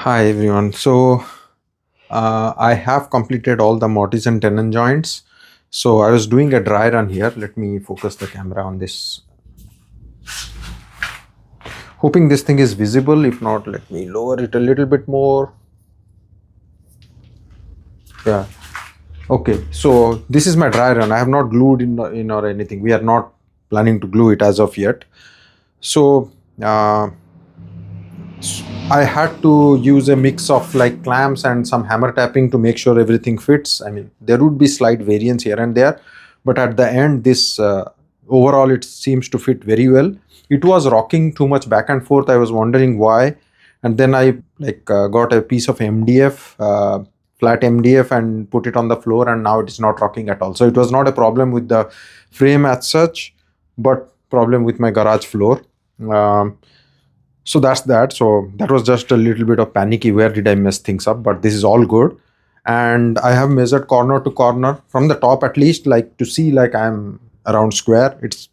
Hi everyone. I have completed all the mortise and tenon joints. So I was doing a dry run here. Let me focus the camera on this. Hoping this thing is visible. If not, let me lower it a little bit more. Yeah. Okay. So this is my dry run. I have not glued in or anything. We are not planning to glue it as of yet. So uh, I had to use a mix of like clamps and some hammer tapping to make sure everything fits. I mean, there would be slight variance here and there, but at the end, this overall it seems to fit very well. It was rocking too much back and forth. I was wondering why, and then I got a piece of MDF, flat MDF, and put it on the floor, and now it is not rocking at all. So it was not a problem with the frame as such, but problem with my garage floor. Um, so that's that. So that was just a little bit of panicky, where did I mess things up, but this is all good. And I have measured corner to corner from the top, at least, like to see like I'm around square. It's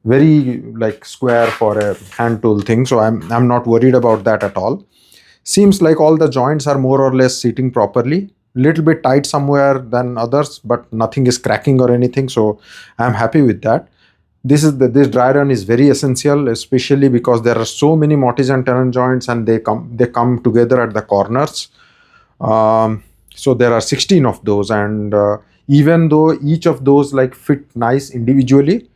very like square for a hand tool thing, so I'm not worried about that at all. Seems like all the joints are more or less sitting properly, little bit tight somewhere than others, but nothing is cracking or anything, so I'm happy with that. This dry run is very essential, especially because there are so many mortise and tenon joints, and they come together at the corners. So there are 16 of those, and even though each of those like fit nice individually,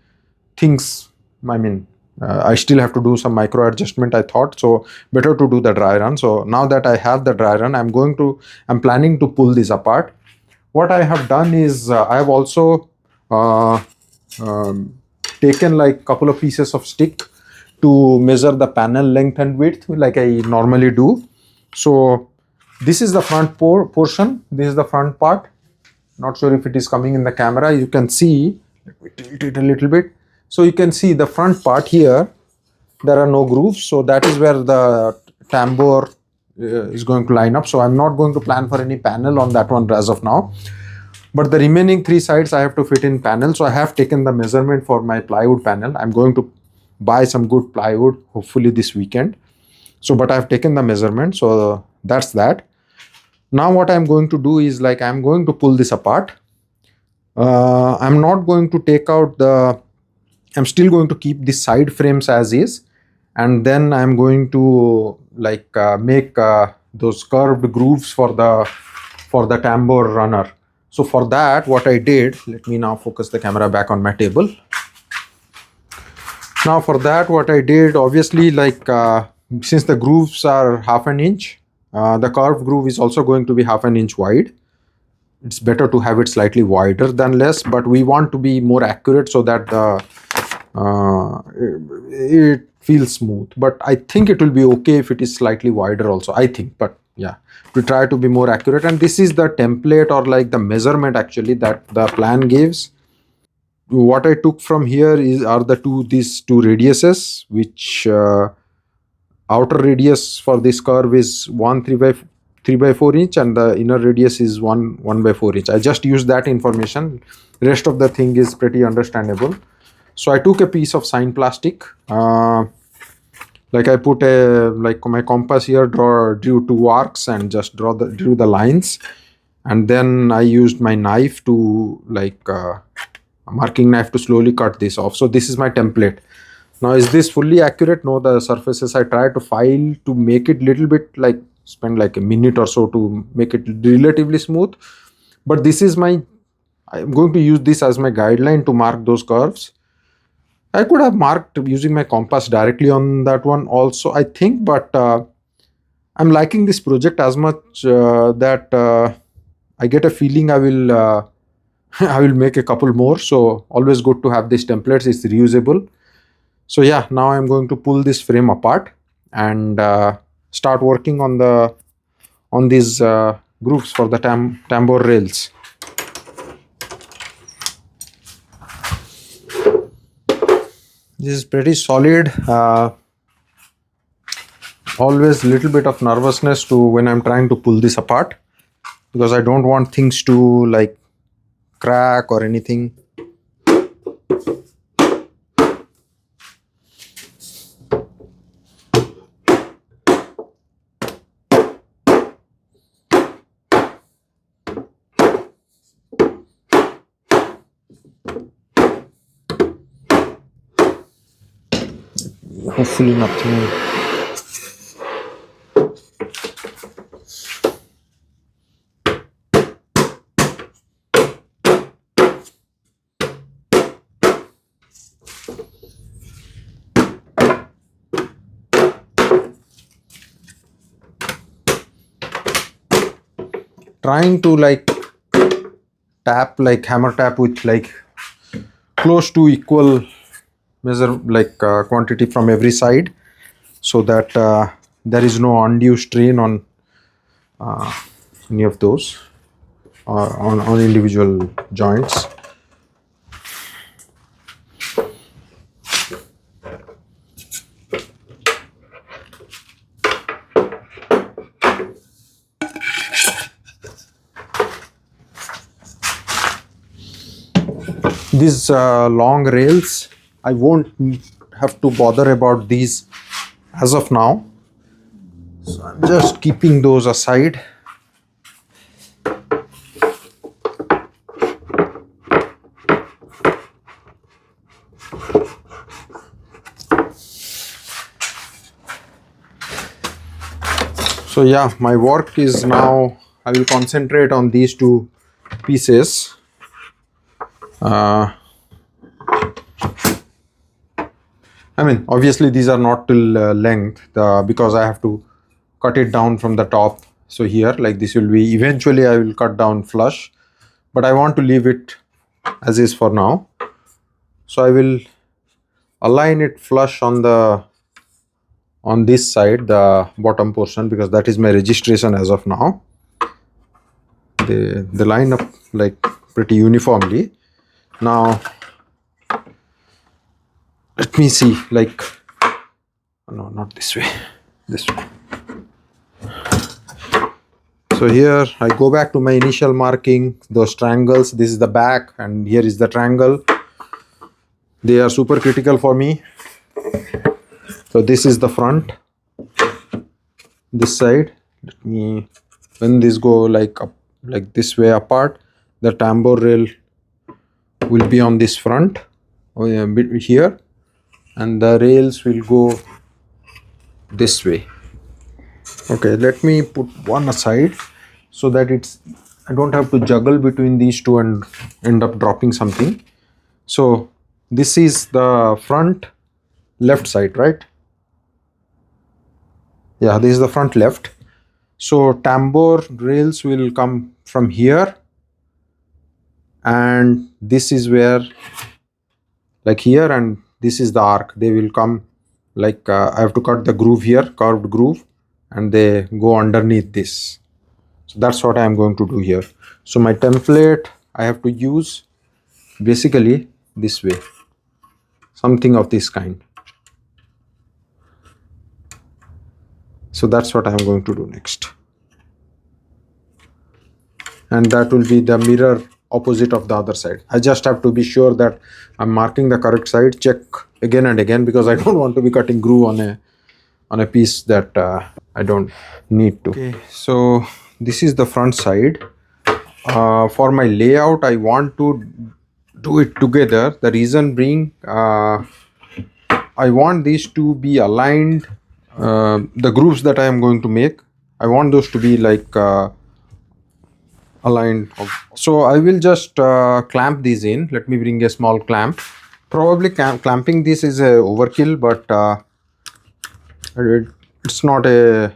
things, I mean, I still have to do some micro adjustment, I thought. So better to do the dry run. So now that I have the dry run, I'm planning to pull this apart. What I have done is I have also uh, um, taken like couple of pieces of stick to measure the panel length and width like I normally do. So this is the front portion. This is the front part. Not sure if it is coming in the camera. You can see, let me tilt it a little bit. So you can see the front part here, there are no grooves. So that is where the tambour is going to line up. So I'm not going to plan for any panel on that one as of now. But the remaining three sides I have to fit in panel. So I have taken the measurement for my plywood panel. I'm going to buy some good plywood hopefully this weekend. So but I've taken the measurement. So that's that. Now what I'm going to do is like I'm going to pull this apart. I'm not going to take out the, I'm still going to keep the side frames as is, and then I'm going to make those curved grooves for the tambour runner. So for that, what I did, let me now focus the camera back on my table. Now for that, what I did, obviously, since the grooves are half an inch, the curved groove is also going to be half an inch wide. It's better to have it slightly wider than less, but we want to be more accurate so that it feels smooth. But I think it will be okay if it is slightly wider also, I think. But yeah, to try to be more accurate. And this is the template, or like the measurement actually, that the plan gives. What I took from here are these two radiuses, which outer radius for this curve is 3 by 4 inch, and the inner radius is 1 by 4 inch. I just used that information. Rest of the thing is pretty understandable. So I took a piece of sign plastic. Like I put my compass here, drew two arcs and just drew the lines, and then I used my knife to a marking knife to slowly cut this off. So this is my template. Now, is this fully accurate? No, the surfaces I try to file to make it little bit spend like a minute or so to make it relatively smooth. But this is I'm going to use this as my guideline to mark those curves. I could have marked using my compass directly on that one also, I think, but I'm liking this project as much that I get a feeling I will I will make a couple more. So always good to have these templates. It's reusable. So yeah, now I'm going to pull this frame apart and start working on these grooves for the tambour rails. This is pretty solid. Always little bit of nervousness to when I'm trying to pull this apart, because I don't want things to like crack or anything. Hopefully nothing. Trying to like tap, like hammer tap with like close to equal measure, like quantity from every side, so that there is no undue strain on any of those on individual joints. These long rails, I won't have to bother about these as of now, so I'm just keeping those aside. So yeah, my work is now, I will concentrate on these two pieces. I mean, obviously these are not till length, because I have to cut it down from the top. So here, like this will be, eventually I will cut down flush, but I want to leave it as is for now. So I will align it flush on this side, the bottom portion, because that is my registration as of now. They line up like pretty uniformly. Now let me see, like, no, not this way, this way. So here I go back to my initial marking, those triangles. This is the back and here is the triangle. They are super critical for me. So this is the front, this side. Let me, when this go like up, like this way apart, the tambour rail will be on this front here, and the rails will go this way. Okay, let me put one aside so that I don't have to juggle between these two and end up dropping something. So this is the front left side, right? Yeah, this is the front left. So tambour rails will come from here, and this is where, like here, and this is the arc. They will come like I have to cut the groove here, curved groove, and they go underneath this. So that's what I am going to do here. So my template I have to use basically this way, something of this kind. So that's what I am going to do next, and that will be the mirror opposite of the other side. I just have to be sure that I'm marking the correct side, check again and again, because I don't want to be cutting groove on a piece that I don't need to. Okay, so this is the front side. For my layout, I want to do it together. The reason being, I want these to be aligned. The grooves that I am going to make, I want those to be like aligned. So I will just clamp these in. Let me bring a small clamp. Probably clamping this is a overkill, but it's not a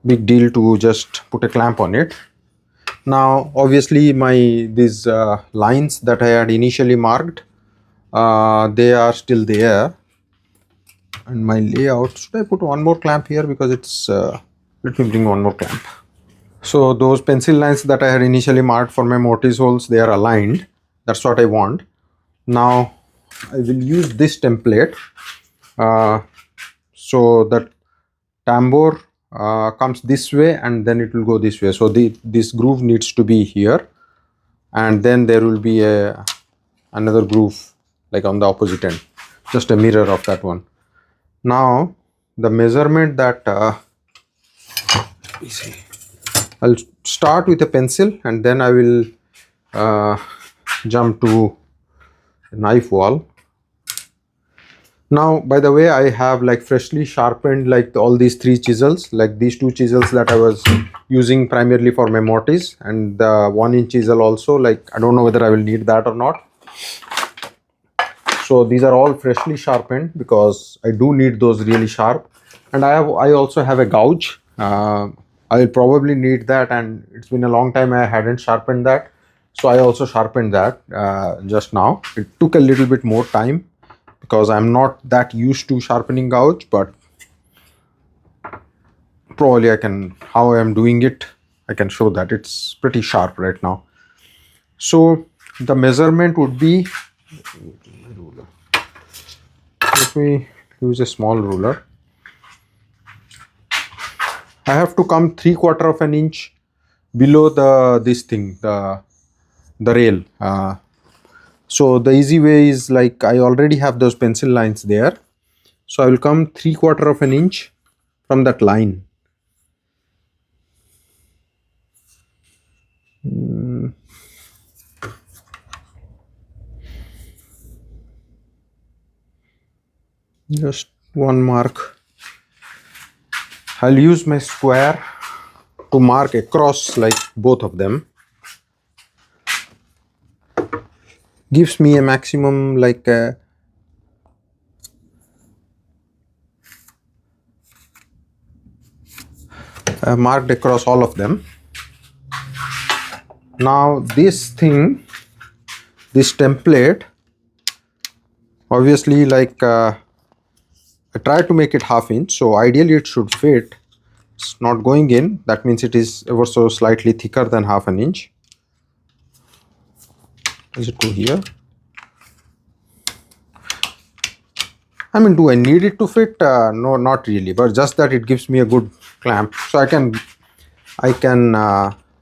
big deal to just put a clamp on it. Now obviously these lines that I had initially marked, they are still there, and my layout, should I put one more clamp here, because it's let me bring one more clamp. So those pencil lines that I had initially marked for my mortise holes, they are aligned. That's what I want. Now I will use this template so that tambour comes this way and then it will go this way. So this groove needs to be here, and then there will be another groove like on the opposite end, just a mirror of that one. Now the measurement that I'll start with a pencil, and then I will jump to a knife wall. Now, by the way, I have like freshly sharpened like all these three chisels, like these two chisels that I was using primarily for my mortise, and the 1-inch chisel also. Like I don't know whether I will need that or not. So these are all freshly sharpened because I do need those really sharp. And I also have a gouge. I will probably need that, and it's been a long time I hadn't sharpened that. So I also sharpened that just now. It took a little bit more time because I'm not that used to sharpening gouge, but probably I can, how I am doing it, I can show that it's pretty sharp right now. So the measurement would be, let me use a small ruler. I have to come 3/4 of an inch below this thing, the rail. So the easy way is, like, I already have those pencil lines there, so I will come 3/4 of an inch from that line. Just one mark. I'll use my square to mark across like both of them. Gives me a maximum like marked across all of them. Now this thing, this template, obviously, like I try to make it 1/2 inch, so ideally it should fit. It's not going in, that means it is ever so slightly thicker than 1/2 an inch. Does it go here? I mean, do I need it to fit? No, not really, but just that it gives me a good clamp, so I can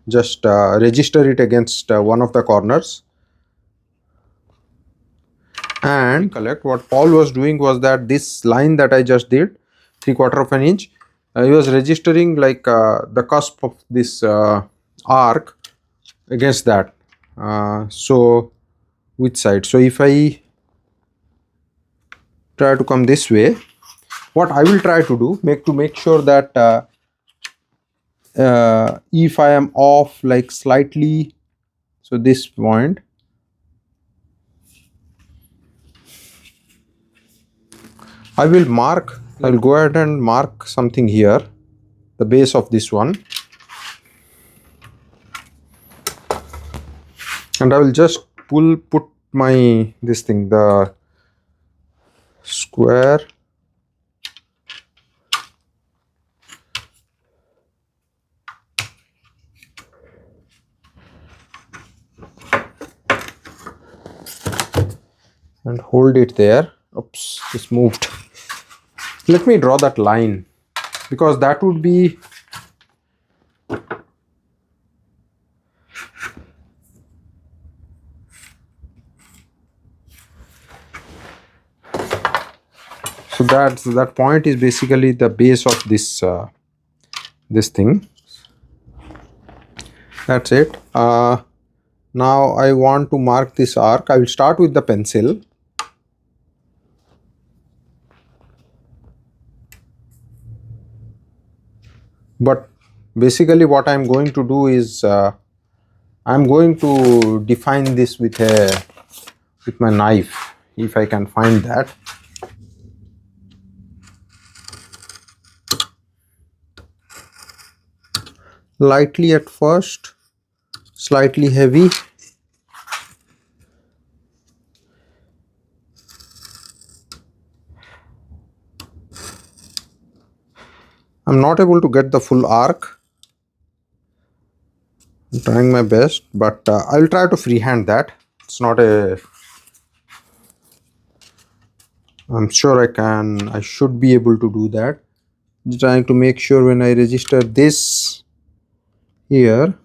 just register it against one of the corners. And collect what Paul was doing was that this line that I just did, 3/4 of an inch, he was registering like the cusp of this arc against that. So which side? So if I try to come this way, what I will try to do, make sure that if I am off like slightly, so this point, I will mark, I will go ahead and mark something here, the base of this one, and I will just put my this thing, the square, and hold it there. Oops, this moved. Let me draw that line, because that would be, so that point is basically the base of this this thing. That's it. Now I want to mark this arc. I will start with the pencil. But basically what I'm going to do is I'm going to define this with my knife, if I can find that. Lightly at first, slightly heavy. I'm not able to get the full arc. I'm trying my best, but I will try to freehand that. It's not a, I'm sure I should be able to do that. Just trying to make sure when I register this here,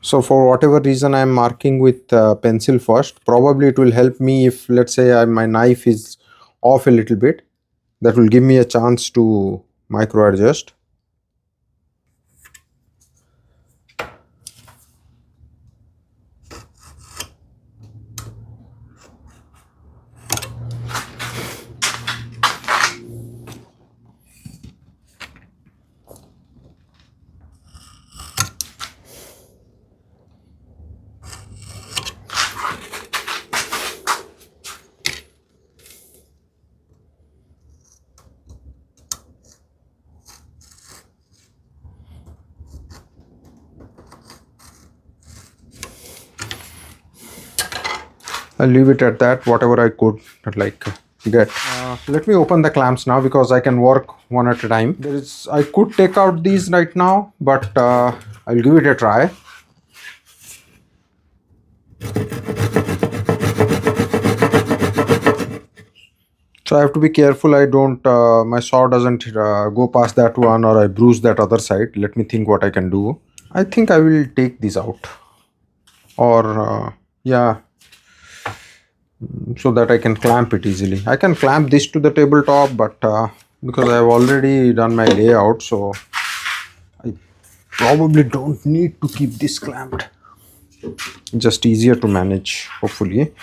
so for whatever reason I am marking with pencil first. Probably it will help me if, let's say, my knife is off a little bit. That will give me a chance to micro adjust. I'll leave it at that, whatever I could like get. Let me open the clamps now because I can work one at a time. I could take out these right now, but I'll give it a try. So I have to be careful I don't, my saw doesn't go past that one or I bruise that other side. Let me think what I can do. I think I will take these out. Or, yeah, so that I can clamp it easily. I can clamp this to the tabletop, but because I have already done my layout, so I probably don't need to keep this clamped. Just easier to manage, hopefully.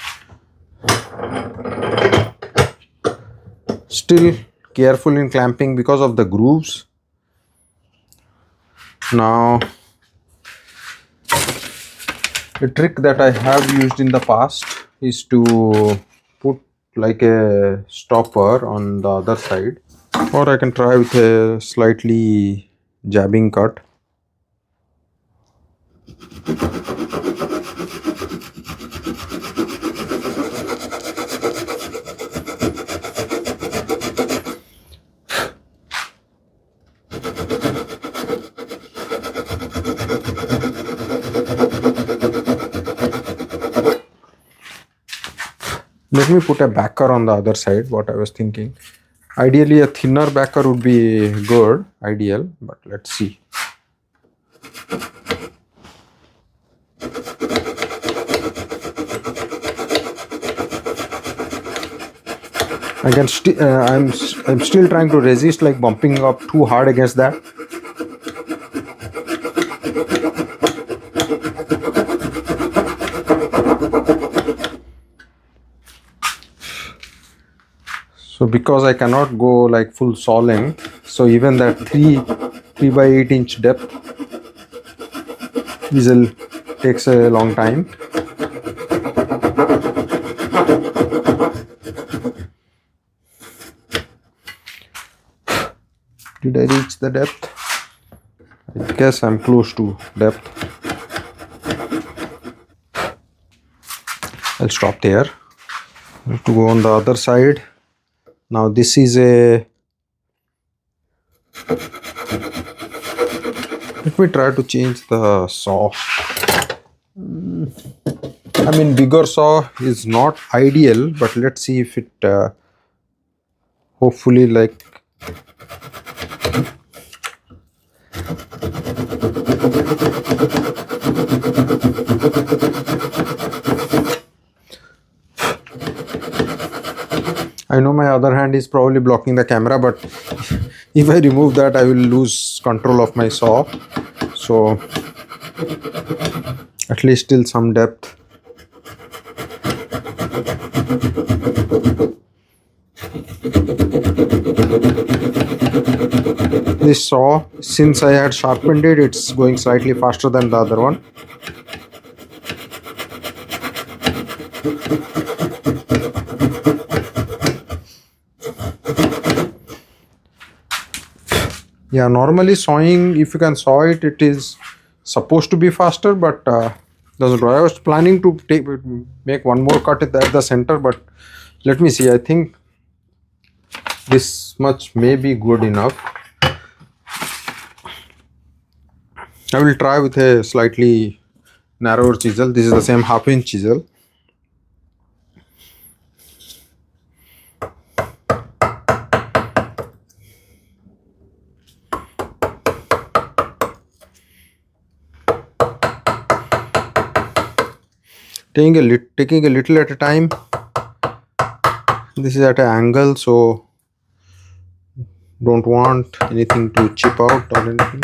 Still careful in clamping because of the grooves. Now, a trick that I have used in the past is to put like a stopper on the other side, or I can try with a slightly jabbing cut. Let me put a backer on the other side, what I was thinking. Ideally, a thinner backer would be good, ideal, but let's see. I'm still trying to resist like bumping up too hard against that. So because I cannot go like full saw length, so even that 3 by 8 inch depth chisel takes a long time. Did I reach the depth? I guess I'm close to depth. I'll stop there. I have to go on the other side. Now this is a, let me try to change the saw. I mean, bigger saw is not ideal, but let's see if it hopefully like I know my other hand is probably blocking the camera, but if I remove that I will lose control of my saw. So at least still some depth. This saw, since I had sharpened it, it's going slightly faster than the other one. Yeah, normally sawing, if you can saw it, it is supposed to be faster, but doesn't work. I was planning to make one more cut at the center, but let me see. I think this much may be good enough. I will try with a slightly narrower chisel. This is the same half-inch chisel. Taking a little at a time. This is at an angle, so don't want anything to chip out or anything.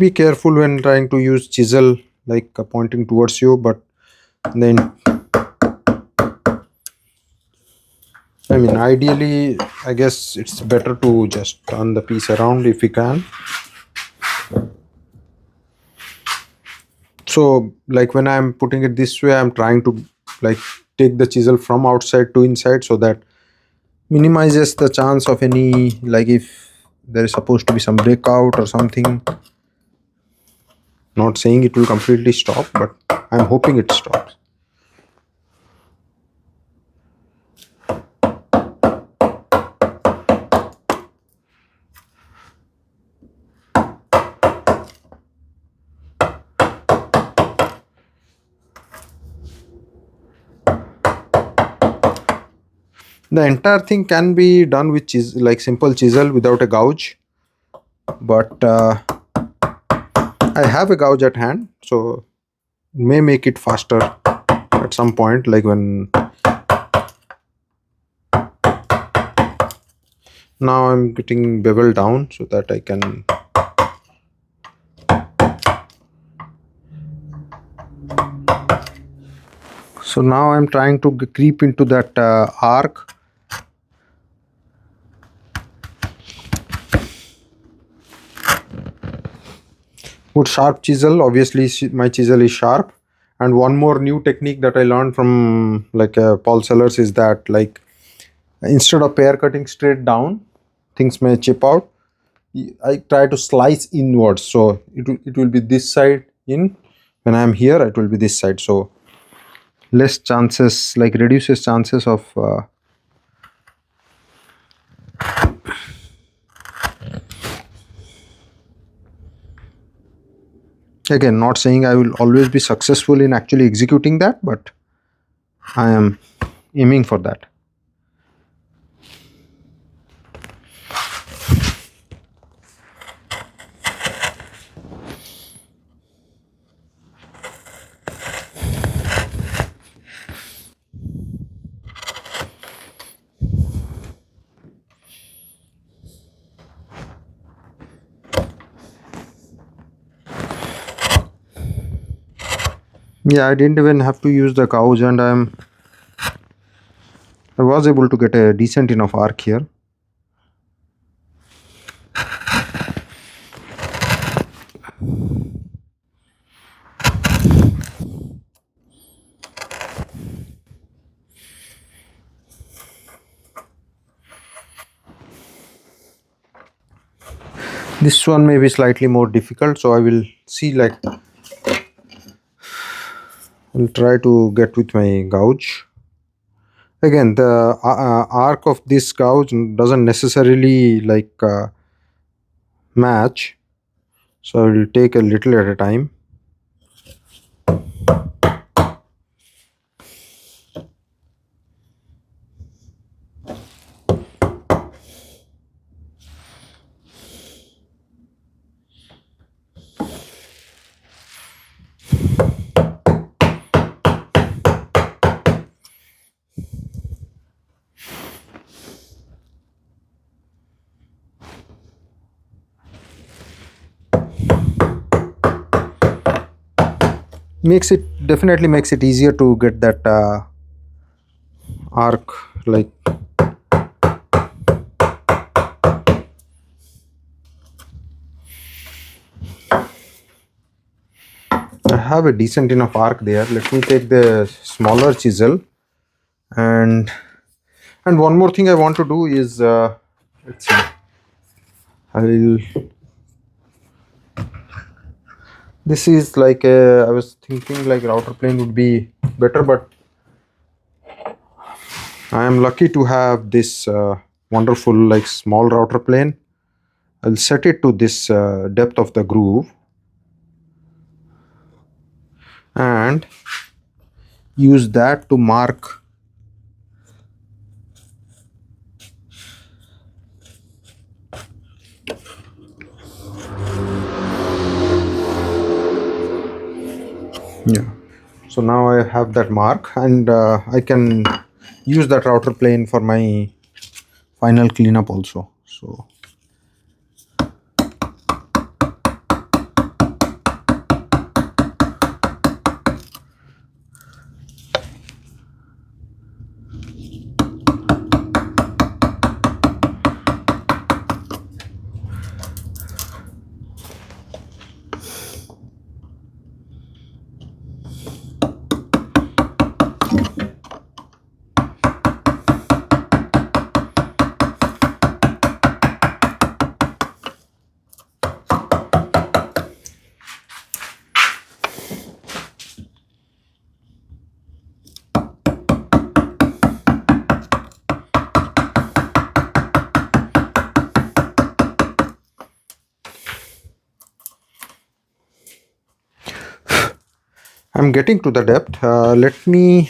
Be careful when trying to use chisel, like pointing towards you, but then I mean, ideally I guess it's better to just turn the piece around if you can. So like when I'm putting it this way, I'm trying to like take the chisel from outside to inside, so that minimizes the chance of any, like if there is supposed to be some breakout or something. Not saying it will completely stop, but I'm hoping it stops. The entire thing can be done with like simple chisel without a gouge, but I have a gouge at hand, so may make it faster at some point, like when now I'm getting bevel down so that I can so now I'm trying to creep into that arc. With sharp chisel, obviously my chisel is sharp. And one more new technique that I learned from like Paul Sellers is that, like, instead of pear cutting straight down, things may chip out. I try to slice inwards, so it will be this side in. When I am here, it will be this side, so less chances, like reduces chances of again, not saying I will always be successful in actually executing that, but I am aiming for that. Yeah, I didn't even have to use the gouge, and I was able to get a decent enough arc here. This one may be slightly more difficult, so I will see, like, I'll try to get with my gouge. Again, the arc of this gouge doesn't necessarily like match, so I will take a little at a time. Definitely makes it easier to get that arc, like, I have a decent enough arc there. Let me take the smaller chisel, and one more thing I want to do is let's see, I will, this is like I was thinking like router plane would be better, but I am lucky to have this wonderful like small router plane. I'll set it to this depth of the groove and use that to mark yeah. So now I have that mark, and I can use that router plane for my final cleanup also. So I'm getting to the depth. Let me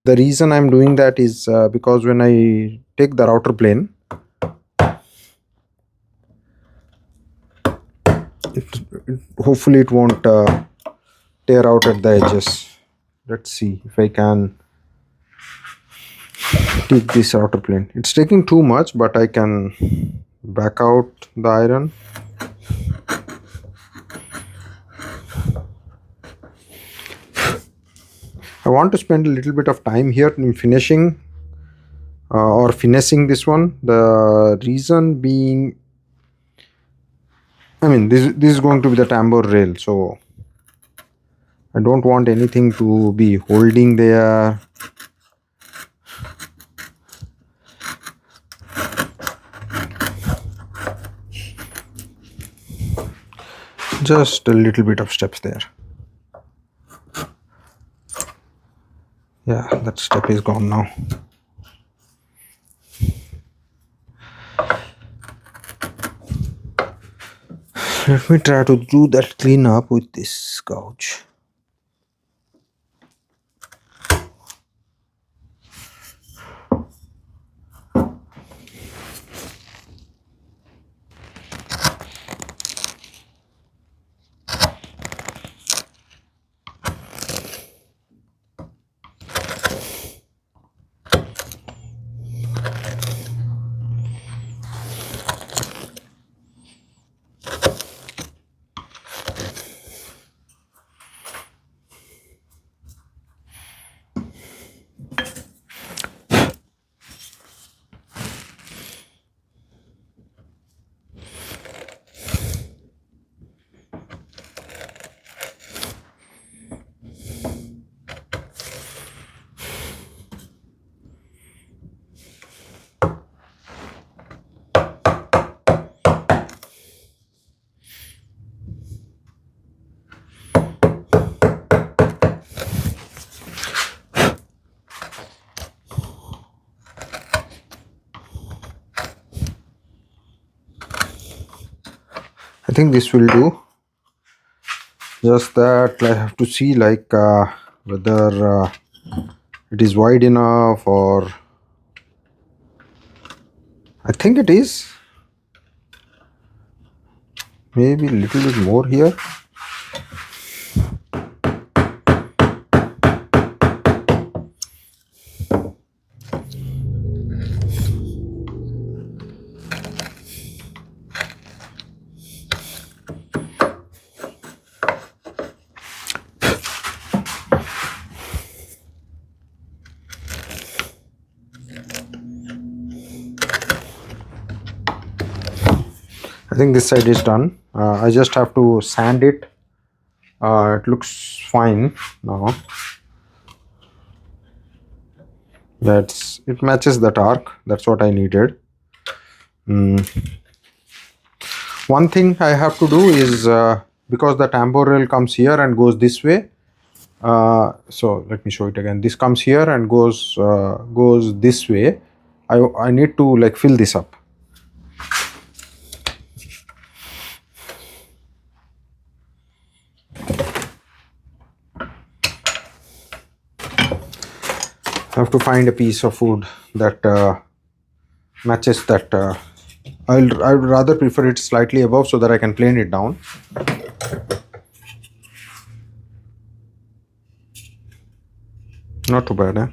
the reason I'm doing that is because when I take the router plane, hopefully it won't tear out at the edges. Let's see if I can take this router plane. It's taking too much, but I can back out the iron. I want to spend a little bit of time here in finishing or finessing this one. The reason being, I mean, this is going to be the tambour rail, so I don't want anything to be holding there. Just a little bit of steps there. Yeah, that step is gone now. Let me try to do that cleanup with this gouge. I think this will do. Just that I have to see like whether it is wide enough, or I think it is. Maybe a little bit more here. I think this side is done. I just have to sand it. It looks fine now. it matches that arc. That's what I needed. One thing I have to do is because the tambour rail comes here and goes this way. So let me show it again. This comes here and goes this way. I need to like fill this up. I have to find a piece of wood that matches that. I'd rather prefer it slightly above so that I can plane it down. Not too bad, eh?